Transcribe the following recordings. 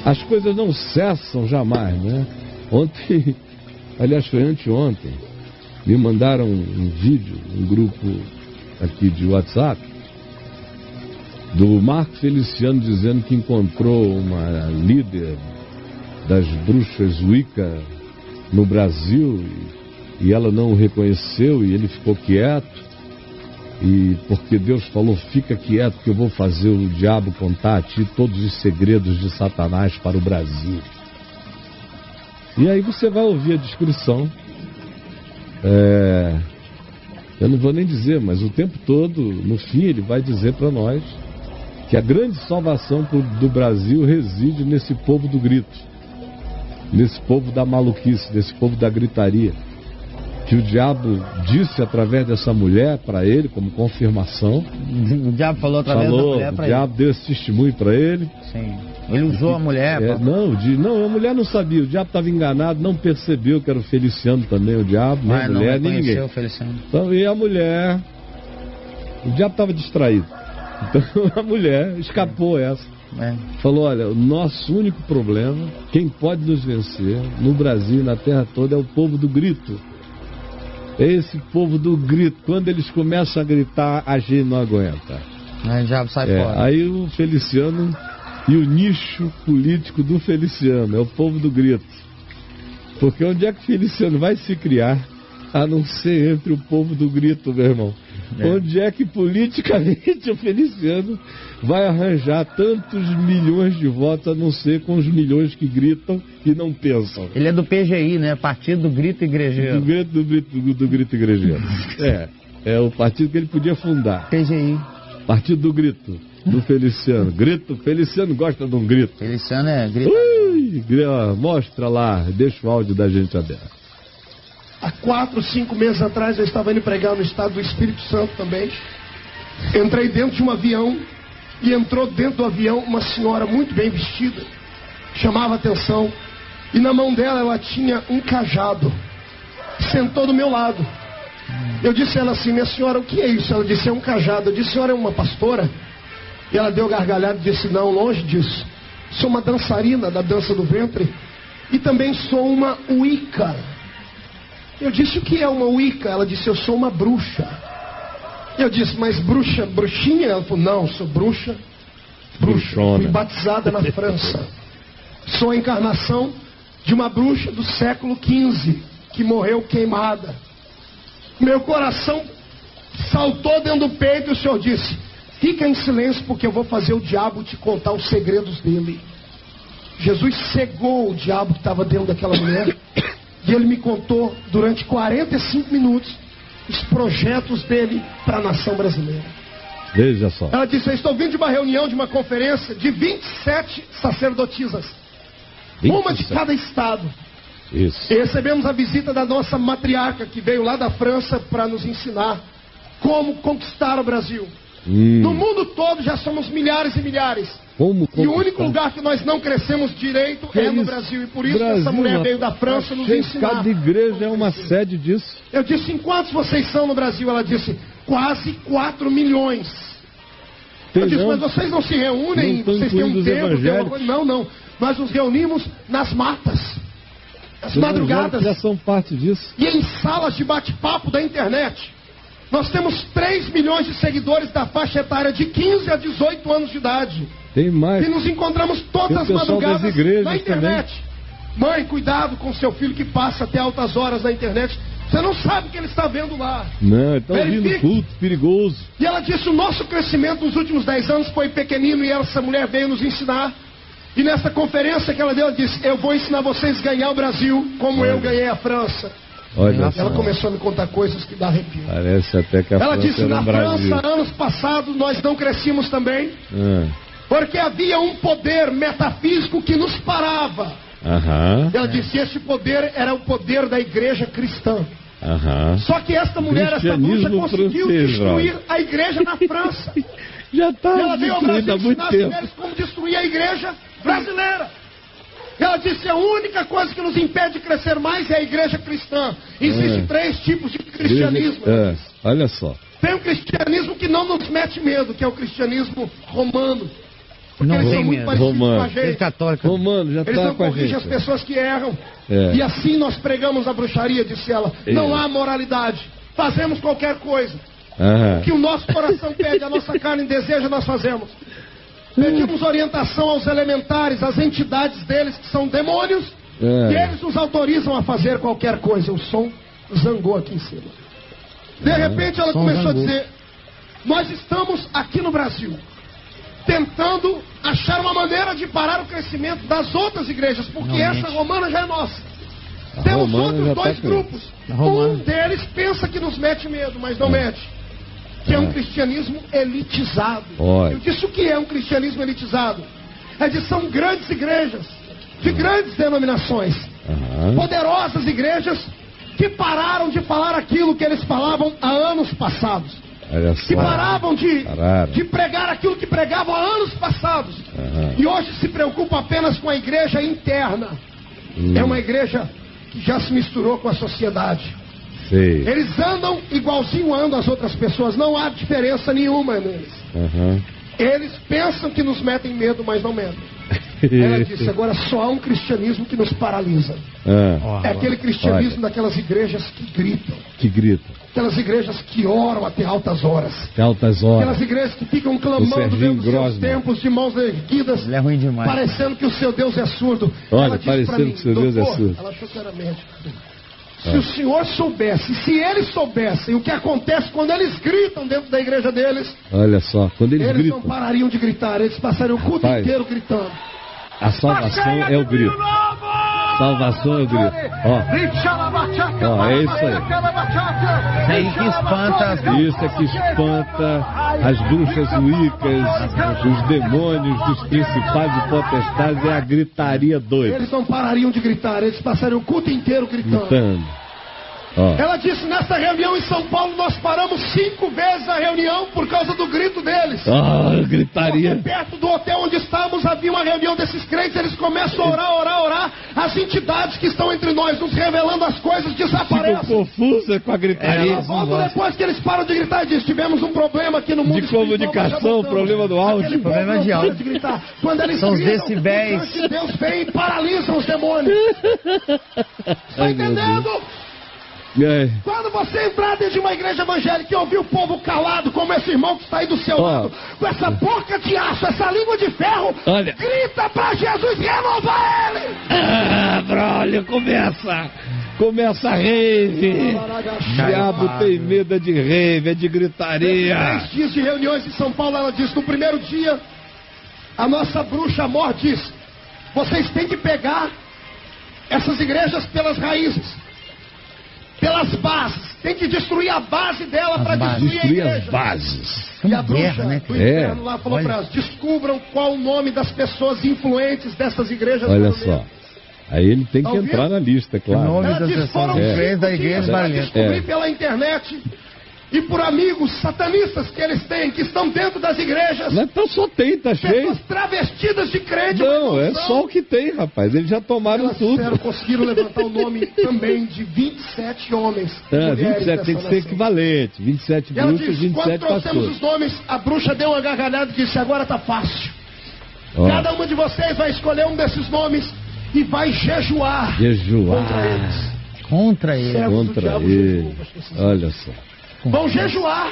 As coisas não cessam jamais, né? Ontem, aliás foi anteontem, me mandaram um vídeo, um grupo aqui de WhatsApp, do Marco Feliciano dizendo que encontrou uma líder das bruxas Wicca no Brasil e ela não o reconheceu e ele ficou quieto, e porque Deus falou, fica quieto que eu vou fazer o diabo contar a ti todos os segredos de Satanás para o Brasil. E aí você vai ouvir a descrição, eu não vou nem dizer, mas o tempo todo, no fim, ele vai dizer para nós que a grande salvação do Brasil reside nesse povo do grito, nesse povo da maluquice, nesse povo da gritaria, que o diabo disse através dessa mulher para ele, como confirmação. O diabo falou através da mulher para ele. O diabo deu esse testemunho para ele. Sim. Ele usou a mulher. Não, a mulher não sabia, o diabo estava enganado, não percebeu que era o Feliciano também, o diabo, nem a mulher, nem ninguém. O Feliciano. Então, e a mulher, o diabo estava distraído. Então a mulher escapou essa. Falou, olha, o nosso único problema, quem pode nos vencer no Brasil e na terra toda é o povo do grito. Esse povo do grito, quando eles começam a gritar, a gente não aguenta. Aí o diabo sai fora. Aí o Feliciano e o nicho político do Feliciano é o povo do grito. Porque onde é que o Feliciano vai se criar, a não ser entre o povo do grito, meu irmão? Onde é que politicamente o Feliciano vai arranjar tantos milhões de votos, a não ser com os milhões que gritam e não pensam? Ele é do PGI, né? Partido do Grito Igrejeiro. Do Grito Igrejeiro. É o partido que ele podia fundar. PGI. Partido do Grito, do Feliciano. Grito, Feliciano gosta de um grito. Feliciano é grito. Mostra lá, deixa o áudio da gente aberto. Há 4, 5 meses atrás eu estava indo pregar no estado do Espírito Santo também. Entrei dentro de um avião e entrou dentro do avião uma senhora muito bem vestida. Chamava atenção. E na mão dela ela tinha um cajado. Sentou do meu lado. Eu disse a ela assim, minha senhora, o que é isso? Ela disse, é um cajado. Eu disse, a senhora é uma pastora? E ela deu gargalhada e disse, não, longe disso. Sou uma dançarina da dança do ventre. E também sou uma Wicca. Eu disse, o que é uma Wicca? Ela disse, eu sou uma bruxa. Eu disse, mas bruxa, bruxinha? Ela falou, não, sou bruxa. Fui batizada na França. Sou a encarnação de uma bruxa do século XV, que morreu queimada. Meu coração saltou dentro do peito e o Senhor disse, fica em silêncio porque eu vou fazer o diabo te contar os segredos dele. Jesus cegou o diabo que estava dentro daquela mulher. E ele me contou durante 45 minutos os projetos dele para a nação brasileira. Veja só. Ela disse, eu estou vindo de uma reunião, de uma conferência de 27 sacerdotisas. 27. Uma de cada estado. Isso. E recebemos a visita da nossa matriarca, que veio lá da França para nos ensinar como conquistar o Brasil. No mundo todo já somos milhares e milhares. E o único lugar que nós não crescemos direito é no Brasil. E por isso Brasil, essa mulher veio da França nos ensinar. Cada igreja é uma sede disso. Eu disse, em quantos vocês são no Brasil? Ela disse, quase 4 milhões. Eu disse, mas vocês não se reúnem, vocês têm um tempo? Não. Nós nos reunimos nas matas, nas madrugadas. Já são parte disso. E em salas de bate-papo da internet. Nós temos 3 milhões de seguidores da faixa etária de 15 a 18 anos de idade. Tem mais. E nos encontramos todas as madrugadas na internet. Também. Mãe, cuidado com seu filho que passa até altas horas na internet. Você não sabe o que ele está vendo lá. Não, está ouvindo culto, perigoso. E ela disse, o nosso crescimento nos últimos 10 anos foi pequenino e essa mulher veio nos ensinar. E nessa conferência que ela deu, ela disse, eu vou ensinar vocês a ganhar o Brasil como eu ganhei a França. Olha, ela começou a me contar coisas que dá arrepio. Parece até que a ela França disse, na França, anos passados, nós não crescimos também. Porque havia um poder metafísico que nos parava. Ela disse, esse poder era o poder da igreja cristã. Só que esta mulher, essa bruxa, conseguiu destruir a igreja na França. Já está ela veio ao Brasil há muito tempo. Como destruir a igreja brasileira. Ela disse, a única coisa que nos impede de crescer mais é a igreja cristã. Existem 3 tipos de cristianismo. Olha só. Tem um cristianismo que não nos mete medo, que é o cristianismo romano. Porque Não eles são tem muito medo. parecidos com a Romano. Igreja gente. católica. Romano, já Eles tá não com a corrigem gente. as pessoas que erram. É. E assim nós pregamos a bruxaria, disse ela. Não há moralidade. Fazemos qualquer coisa. Aham. Que o nosso coração pede, a nossa carne deseja, nós fazemos. Pedimos orientação aos elementares, às entidades deles que são demônios, É. e eles nos autorizam a fazer qualquer coisa. O som zangou aqui em cima. De repente ela som começou zangou. a dizer: nós estamos aqui no Brasil tentando achar uma maneira de parar o crescimento das outras igrejas, porque Realmente. essa romana já é nossa. A Temos romana outros já tá dois com- grupos. A romana. Um deles pensa que nos mete medo, mas não mete. Que é um cristianismo elitizado. Olha. Eu disse: o que é um cristianismo elitizado? São grandes igrejas, de grandes denominações, Aham. poderosas igrejas que pararam de falar aquilo que eles falavam há anos passados. Olha Que só. pararam Pararam. de pregar aquilo que pregavam há anos passados. Aham. E hoje se preocupam apenas com a igreja interna. É uma igreja que já se misturou com a sociedade. Sei. Eles andam igualzinho andam as outras pessoas. Não há diferença nenhuma neles. Aham. Eles pensam que nos metem medo, mas não metem. Ela disse: agora só há um cristianismo que nos paralisa. Ah, É aquele cristianismo Olha. daquelas igrejas que gritam. que grita. Aquelas igrejas que oram até altas horas. Que altas horas. Aquelas igrejas que ficam O clamando Serginho dentro dos seus Grossman. templos de mãos erguidas, Ele é ruim demais. parecendo que o seu Deus é surdo. Olha, Ela disse pra parecendo mim: que o seu Deus é doutor, surdo. ela achou que era médico. Se o senhor soubesse, se eles soubessem o que acontece quando eles gritam dentro da igreja deles, Olha só, quando eles eles não gritam, parariam de gritar, eles passariam o culto Rapaz. inteiro gritando. a salvação é o grito. Salvação é o grito. Ó, é isso aí. Isso aí que espanta as Isso é que espanta as bruxas wicas, os demônios dos principados e potestades, é a gritaria doida. Eles não parariam de gritar, eles passariam o culto inteiro gritando. Gritando. Ó, Ela disse: nessa reunião em São Paulo nós paramos 5 vezes a reunião por causa do grito deles. gritaria. Porque perto do hotel onde estávamos havia uma reunião desses crentes, eles começam a orar. As entidades que estão entre nós nos revelando as coisas Ficam desaparecem. confusas com a gritaria. Logo depois que eles param de gritar, diz: tivemos um problema aqui no mundo De espiritual, comunicação, mas já voltamos. problema do áudio. Aquele Problema povo de não para áudio. gritar. Quando eles São os gritam, decibéis. os anjos de Deus vem e paralisam os demônios. Tá Ai, meu entendendo? É. Quando você entrar dentro de uma igreja evangélica e ouvir o povo calado, como esse irmão que está aí do seu lado, com essa boca de aço, essa língua de ferro, Olha. grita pra Jesus renovar ele! Ah, brolho, começa a rave. Diabo tem medo de rave, é de gritaria. 10 dias de reuniões em São Paulo, ela disse: no primeiro dia, a nossa bruxa Mor diz: vocês têm que pegar essas igrejas pelas raízes, pelas bases, tem que destruir a base dela para destruir a Destruir as igreja. bases. E a bruxa Guerra, né? do inferno lá falou para elas: descubram qual o nome das pessoas influentes dessas igrejas. Olha no só. momento. Aí ele tem que Tá ouvindo? entrar na lista, O claro. nome Ela das disse: pessoas foram influentes 5 da igreja dias para barulhenta. descobrir pela internet e por amigos satanistas que eles têm, que estão dentro das igrejas, Mas então só tem, tá cheio. pessoas travestidas de crente. Não, mas é são. só o que tem, rapaz. Eles já tomaram Elas tudo. disseram, conseguiram levantar o nome também de 27 homens. e mulheres 27 tem dessa que ser nação. equivalente. 27 E ela bruxas, disse: quando 27 trouxemos pastores. os nomes, a bruxa deu uma gargalhada e disse: agora tá fácil. Ó, Cada uma de vocês vai escolher um desses nomes e vai jejuar jejuar contra eles. Contra ele. Servos do contra diabo ele. jejuam, acho que esses- Olha só. Vão jejuar.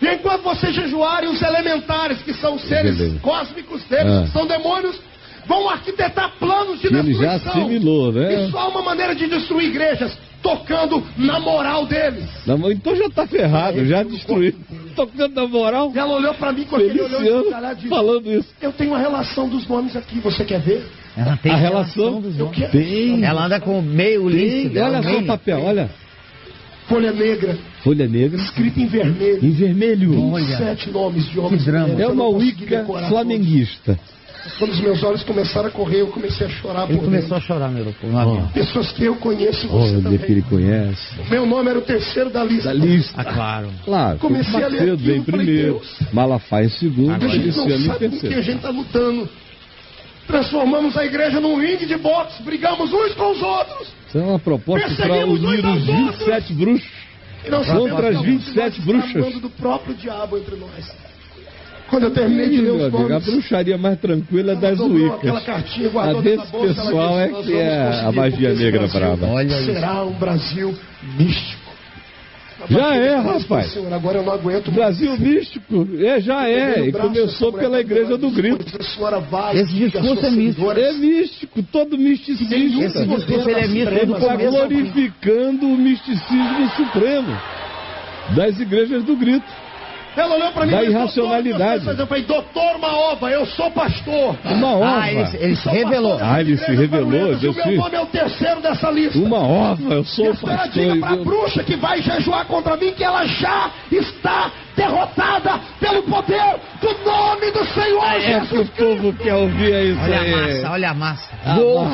E enquanto vocês jejuarem, os elementares, que são os seres Beleza. cósmicos deles, Ah. que são demônios, vão arquitetar planos de Que ele já destruição. assimilou, né? E só uma maneira de destruir igrejas, tocando na moral deles. Não, então já tá ferrado, já destruiu. Tocando na moral. E ela olhou pra mim com aquele olhão Feliciano escancarado e disse: falando isso. eu tenho a relação dos nomes aqui, você quer ver? Ela tem A relação dos Eu homens. quero. tem. Ela anda com meio Tem. líquido. Olha só o papel, olha. Folha negra, Folha negra escrita em vermelho. em vermelho. Olha. 27 nomes de homens. Que drama. e mulheres. É Eu não uma consegui wicca decorar flamenguista. todos. Quando os meus olhos começaram a correr, eu comecei a chorar Ele por começou a dentro. chorar, meu no avião. Pessoas que eu conheço, você Olha também. que ele conhece. Meu nome era o terceiro da lista. Da lista. Ah, claro. Claro, Comecei a ler Macedo aquilo, vem falei, primeiro, Deus. Malafaia em segundo, A gente não Feliciano em sabe com que a terceiro. gente está lutando. Transformamos a igreja num ringue de boxe, brigamos uns com os outros. Isso é uma proposta para Perseguimos unir uns os aos outros. 27 bruxos. E não Contra sabemos as que alguns de 27 nós bruxas. está amando do próprio diabo entre nós. Quando eu terminei de ler os Amigo, a nomes, bruxaria mais tranquila é das dobrou aquela Wiccas. cartinha, A guardou desse na bolsa, ela pessoal disse, é "Nós que vamos é a conseguir, magia porque esse negra Brasil brava. Olha isso. será um Brasil místico." Já é, rapaz. Senhor, agora eu não aguento. Brasil místico, já é. E começou pela Igreja do Grito. Esse discurso é místico. É místico, todo misticismo. Esse discurso ele é místico do Está começo ao fim. glorificando o misticismo supremo das Igrejas do Grito. Ela olhou pra mim Da e disse, irracionalidade. Eu falei, doutor Maova, eu sou pastor. Uma ova. Ele se revelou. Ele se revelou. O meu nome é o terceiro dessa lista. Uma ova, eu sou E a senhora diga pra pastor. bruxa que vai jejuar contra mim que ela já está derrotada pelo poder do nome do Senhor É que Jesus o povo quer ouvir isso Olha a aí. massa, olha a massa. Gol.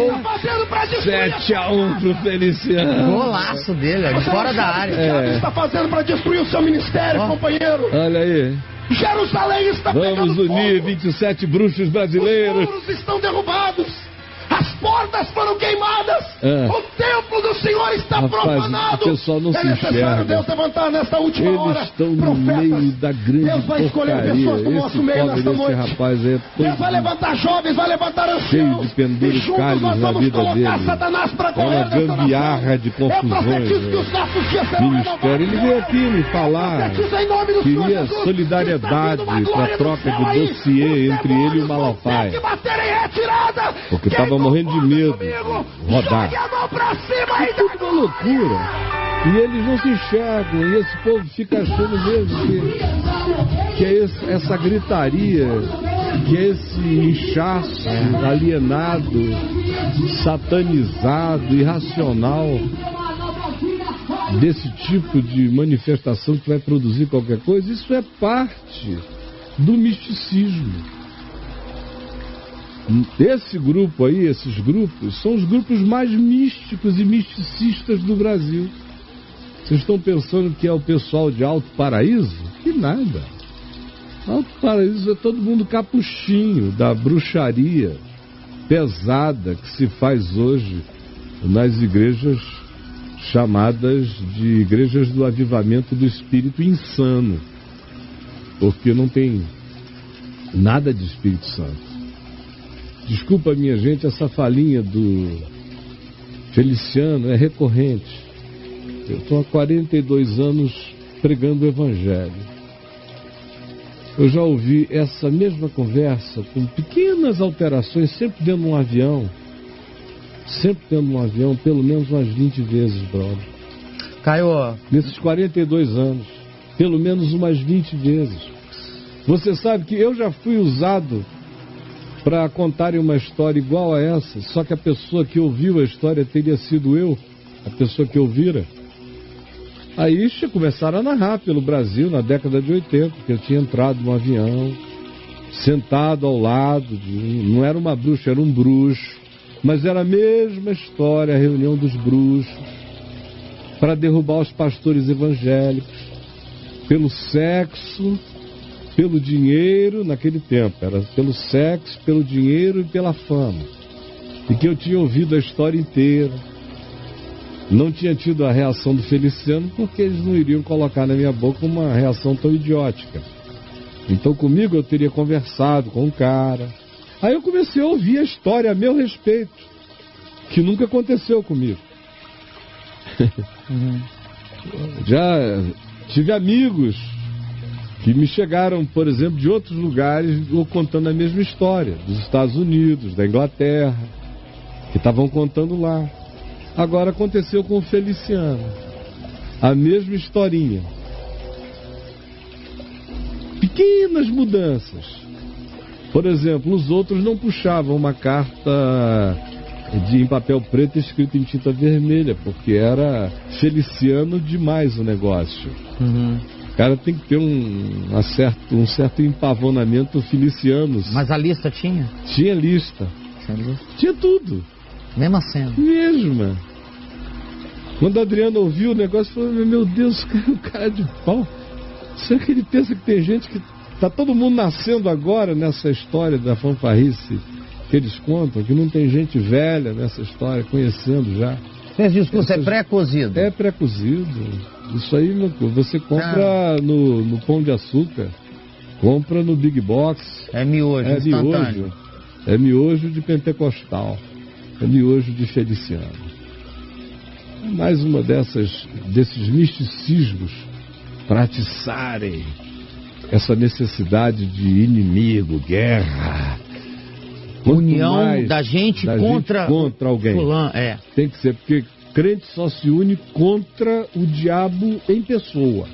Tá fazendo pra destruir 7-1 pro Feliciano. Golaço dele, ó, de fora da área. O que ela está fazendo para destruir o seu ministério, companheiro? Olha aí. Jerusalém está Vamos pegando unir fogo. 27 bruxos Os brasileiros. muros estão derrubados. As portas foram queimadas. Ah. O templo do Senhor está Rapaz, profanado. o pessoal não é se necessário enxerga. Deus levantar nesta última hora. Eles estão no profetas. meio da grande Deus vai escolher porcaria. pessoas do Esse nosso meio pobre nesta desse noite. rapaz é Deus vai todo levantar jovens, vai levantar anciãos. cheio de penduricalhos E juntos nós na vamos vida colocar dele. Satanás para É correr uma nesta gambiarra nação. de confusões, Eu profetizo que né? os nossos dias serão Ministério. Ele renovados. veio aqui me falar. Profetizo em nome do Senhor Queria Jesus. solidariedade Está vindo uma glória para troca do de céu aí. dossiê Os entre ele e o demônios Malafaia. vão ter que bater em retirada. Porque Quem estava morrendo de concorda medo comigo, de rodar. jogue a mão pra cima e Tudo uma loucura. E eles não se enxergam. E esse povo fica achando mesmo que é essa gritaria, que é esse inchaço alienado, satanizado, irracional, desse tipo de manifestação que vai produzir qualquer coisa. Isso é parte do misticismo. Esse grupo aí, esses grupos, são os grupos mais místicos e misticistas do Brasil. Vocês estão pensando que é o pessoal de Alto Paraíso? Que nada. Alto Paraíso é todo mundo capuchinho da bruxaria pesada que se faz hoje nas igrejas chamadas de igrejas do avivamento do espírito insano. Porque não tem nada de Espírito Santo. Desculpa, minha gente, essa falinha do Feliciano é recorrente. Eu estou há 42 anos pregando o Evangelho. Eu já ouvi essa mesma conversa com pequenas alterações, sempre dentro de um avião. Sempre dentro de um avião, pelo menos umas 20 vezes, brother. Caio, Nesses 42 anos, pelo menos umas 20 vezes. Você sabe que eu já fui usado para contarem uma história igual a essa, só que a pessoa que ouviu a história teria sido eu, a pessoa que ouvira. Aí começaram a narrar pelo Brasil na década de 80, que eu tinha entrado num avião, sentado ao lado não era uma bruxa, era um bruxo, mas era a mesma história, a reunião dos bruxos, para derrubar os pastores evangélicos, pelo sexo, pelo dinheiro, naquele tempo, era pelo sexo, pelo dinheiro e pela fama. E que eu tinha ouvido a história inteira. Não tinha tido a reação do Feliciano, porque eles não iriam colocar na minha boca uma reação tão idiótica. Então comigo eu teria conversado com o cara. Aí eu comecei a ouvir a história a meu respeito, que nunca aconteceu comigo. Já tive amigos que me chegaram, por exemplo, de outros lugares, contando a mesma história, dos Estados Unidos, da Inglaterra, que estavam contando lá. Agora aconteceu com o Feliciano, a mesma historinha. Pequenas mudanças. Por exemplo, os outros não puxavam uma carta em papel preto escrita em tinta vermelha, porque era Feliciano demais o negócio. O cara tem que ter um certo empavonamento feliciano. mas a lista tinha? Tinha lista. Tinha tudo. Mesma cena. Mesma. Quando a Adriana ouviu o negócio, falou: meu Deus, o cara é de pau. Será que ele pensa que tem gente que... Tá todo mundo nascendo agora nessa história da fanfarrice que eles contam, que não tem gente velha nessa história, conhecendo já. Esse discurso é pré-cozido. É pré-cozido. Isso aí você compra no Pão de Açúcar, compra no Big Box. É miojo, instantâneo. Miojo. É miojo de pentecostal. É miojo de feliciano. É mais uma desses misticismos para atiçarem essa necessidade de inimigo, guerra. União da gente contra alguém. Fulano, Tem que ser, porque crente só se une contra o diabo em pessoa.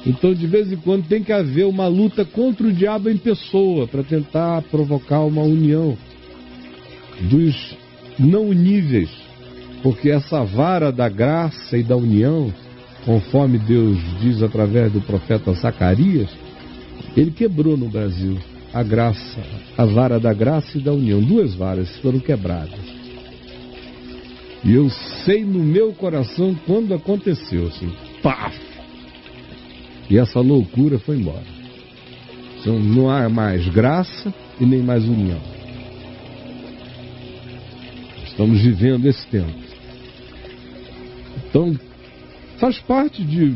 Então, de vez em quando, tem que haver uma luta contra o diabo em pessoa, para tentar provocar uma união dos não uníveis. Porque essa vara da graça e da união, conforme Deus diz através do profeta Zacarias, ele quebrou no Brasil a graça, a vara da graça e da união. 2 varas foram quebradas. E eu sei no meu coração quando aconteceu, assim, paf! E essa loucura foi embora. Então, não há mais graça e nem mais união. Estamos vivendo esse tempo. Então, faz parte de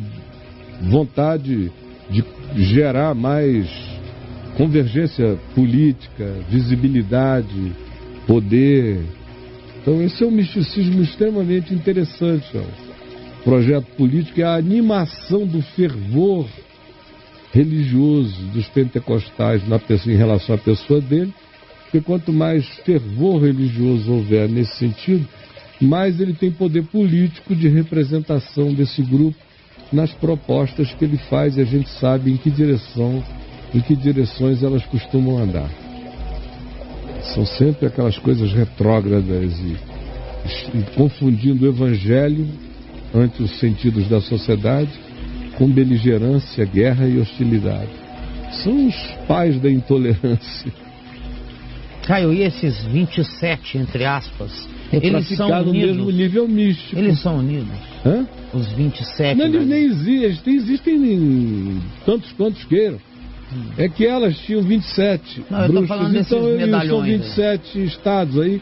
vontade de gerar mais convergência política, visibilidade, poder. Então, esse é um misticismo extremamente interessante. O projeto político é a animação do fervor religioso dos pentecostais em relação à pessoa dele, porque quanto mais fervor religioso houver nesse sentido, mais ele tem poder político de representação desse grupo nas propostas que ele faz, e a gente sabe em que direções elas costumam andar. São sempre aquelas coisas retrógradas e confundindo o evangelho ante os sentidos da sociedade com beligerância, guerra e hostilidade. São os pais da intolerância. Caio, e esses 27, entre aspas, eles são unidos? No mesmo nível místico. Eles são unidos? Hã? Os 27? Não, eles nem existem tantos quantos queiram. É que elas tinham 27 não, eu bruxos, falando então eles são 27 estados aí,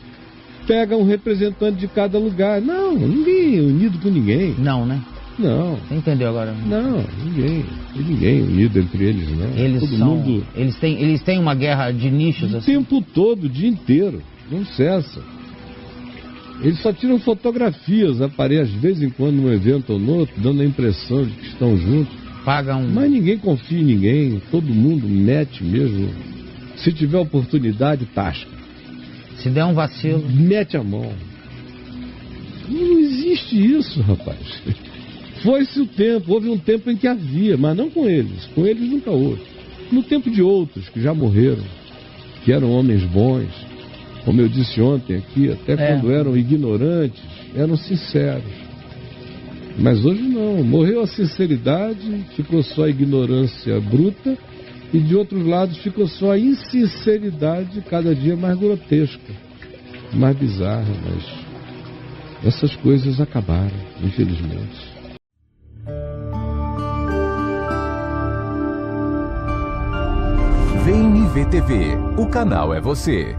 pega um representante de cada lugar. Não, ninguém é unido com ninguém. Não, né? Não. Você entendeu agora? Não, ninguém unido entre eles, não. Eles têm uma guerra de nichos o assim? tempo todo, o dia inteiro, não cessa. Eles só tiram fotografias, aparecem de vez em quando num evento ou no outro, dando a impressão de que estão juntos. Mas ninguém confia em ninguém, todo mundo mete mesmo. Se tiver oportunidade, tasca. Se der um vacilo, mete a mão. Não existe isso, rapaz. Foi-se o tempo, houve um tempo em que havia, mas não com eles nunca houve. No tempo de outros que já morreram, que eram homens bons, como eu disse ontem aqui, até quando eram ignorantes, eram sinceros. Mas hoje não, morreu a sinceridade, ficou só a ignorância bruta, e de outros lados ficou só a insinceridade cada dia mais grotesca, mais bizarra, mas essas coisas acabaram, infelizmente. VNV TV, o canal é você.